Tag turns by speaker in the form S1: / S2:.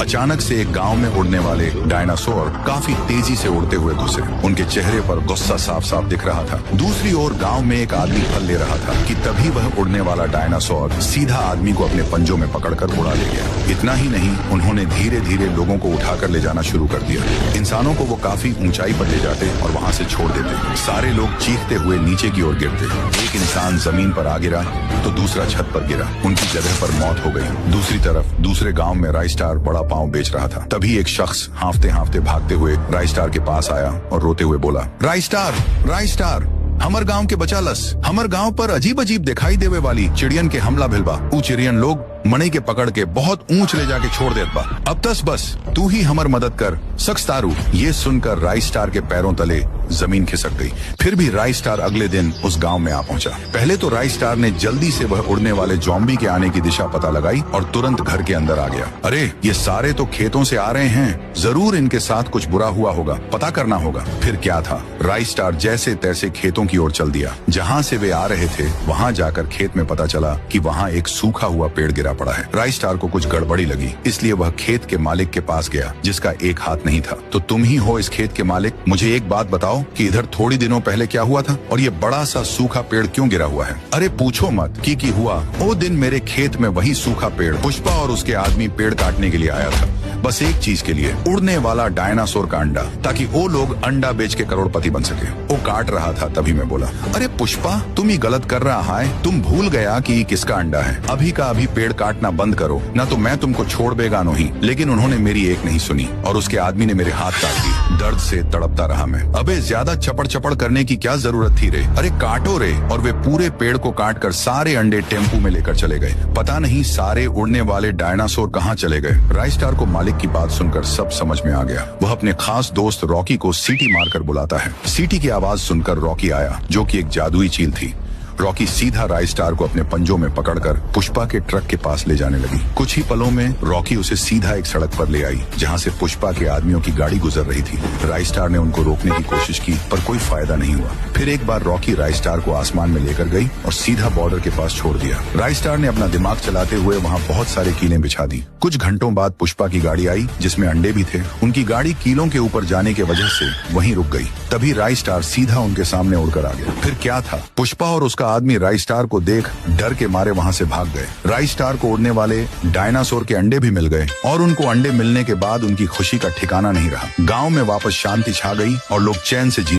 S1: अचानक से एक गांव में उड़ने वाले डायनासोर काफी तेजी से उड़ते हुए घुसे। उनके चेहरे पर गुस्सा साफ साफ दिख रहा था। दूसरी ओर गांव में एक आदमी फल ले रहा था कि तभी वह उड़ने वाला डायनासोर सीधा आदमी को अपने पंजों में पकड़कर उड़ा ले गया। इतना ही नहीं, उन्होंने धीरे धीरे लोगों को उठाकर ले जाना शुरू कर दिया। इंसानों को वो काफी ऊंचाई पर ले जाते और वहाँ से छोड़ देते। सारे लोग चीखते हुए नीचे की ओर गिरते। एक इंसान जमीन पर आ गिरा तो दूसरा छत पर गिरा। उनकी जगह पर मौत हो गई। दूसरी तरफ दूसरे गांव में राइस्टार बड़ा पाव बेच रहा था। तभी एक शख्स हांफते हांफते भागते हुए राइस्टार के पास आया और रोते हुए बोला, राइस्टार, राइस्टार, हमर गांव के बचालस। हमर गांव पर अजीब अजीब दिखाई देवे वाली चिड़ियन के हमला भिलबा। ऊ चिड़ियन लोग मणि के पकड़ के बहुत ऊंच ले जाके छोड़ देत बा। अब तस बस तू ही हमर मदद कर सक्स्तारू। ये सुनकर राइस्टार के पैरों तले जमीन खिसक गई। फिर भी राइस्टार अगले दिन उस गांव में आ पहुंचा। पहले तो राइस्टार ने जल्दी से वह उड़ने वाले ज़ॉम्बी के आने की दिशा पता लगाई और तुरंत घर के अंदर आ गया। अरे ये सारे तो खेतों से आ रहे हैं, जरूर इनके साथ कुछ बुरा हुआ होगा, पता करना होगा। फिर क्या था, राइस्टार जैसे तैसे खेतों की ओर चल दिया। जहाँ से वे आ रहे थे वहाँ जाकर खेत में पता चला कि वहाँ एक सूखा हुआ पेड़ गिरा पड़ा है। राइस्टार को कुछ गड़बड़ी लगी, इसलिए वह खेत के मालिक के पास गया जिसका एक हाथ नहीं था। तो तुम ही हो इस खेत के मालिक, मुझे एक बात बताओ कि इधर थोड़ी दिनों पहले क्या हुआ था और ये बड़ा सा सूखा पेड़ क्यों गिरा हुआ है? अरे पूछो मत की हुआ। वो दिन मेरे खेत में वही सूखा पेड़, पुष्पा और उसके आदमी पेड़ काटने के लिए आया था, बस एक चीज के लिए, उड़ने वाला डायनासोर का अंडा, ताकि वो लोग अंडा बेच के करोड़पति बन सके। वो काट रहा था, तभी मैं बोला, अरे पुष्पा तुम ही गलत कर रहा है, तुम भूल गया कि किसका अंडा है। अभी का अभी पेड़ काटना बंद करो, ना तो मैं तुमको छोड़ बेगा नहीं। लेकिन उन्होंने मेरी एक नहीं सुनी और उसके आदमी ने मेरे हाथ काट दिए। दर्द से तड़पता रहा मैं। अबे ज्यादा चपड़ चपड़ करने की क्या जरूरत थी रे? अरे काटो रे। और वे पूरे पेड़ को काट कर सारे अंडे टेम्पू में लेकर चले गए। पता नहीं सारे उड़ने वाले डायनासोर कहाँ चले गए। राइस्टार को मालिक की बात सुनकर सब समझ में आ गया। वह अपने खास दोस्त रॉकी को सीटी मारकर बुलाता है। सीटी की आवाज सुनकर रॉकी आया, जो कि एक जादुई चील थी। रॉकी सीधा राइस्टार को अपने पंजों में पकड़कर पुष्पा के ट्रक के पास ले जाने लगी। कुछ ही पलों में रॉकी उसे सीधा एक सड़क पर ले आई जहां से पुष्पा के आदमियों की गाड़ी गुजर रही थी। राइस्टार ने उनको रोकने की कोशिश की पर कोई फायदा नहीं हुआ। फिर एक बार रॉकी राइस्टार को आसमान में लेकर गई और सीधा बॉर्डर के पास छोड़ दिया। राइस्टार ने अपना दिमाग चलाते हुए वहाँ बहुत सारे कीलें बिछा दी। कुछ घंटों बाद पुष्पा की गाड़ी आई जिसमें अंडे भी थे। उनकी गाड़ी कीलों के ऊपर जाने की वजह से वहीं रुक गई। तभी राइस्टार सीधा उनके सामने उड़कर आ गया। फिर क्या था, पुष्पा और उसका आदमी राइस्टार को देख डर के मारे वहां से भाग गए। राइस्टार को उड़ने वाले डायनासोर के अंडे भी मिल गए और उनको अंडे मिलने के बाद उनकी खुशी का ठिकाना नहीं रहा। गांव में वापस शांति छा गई और लोग चैन से जी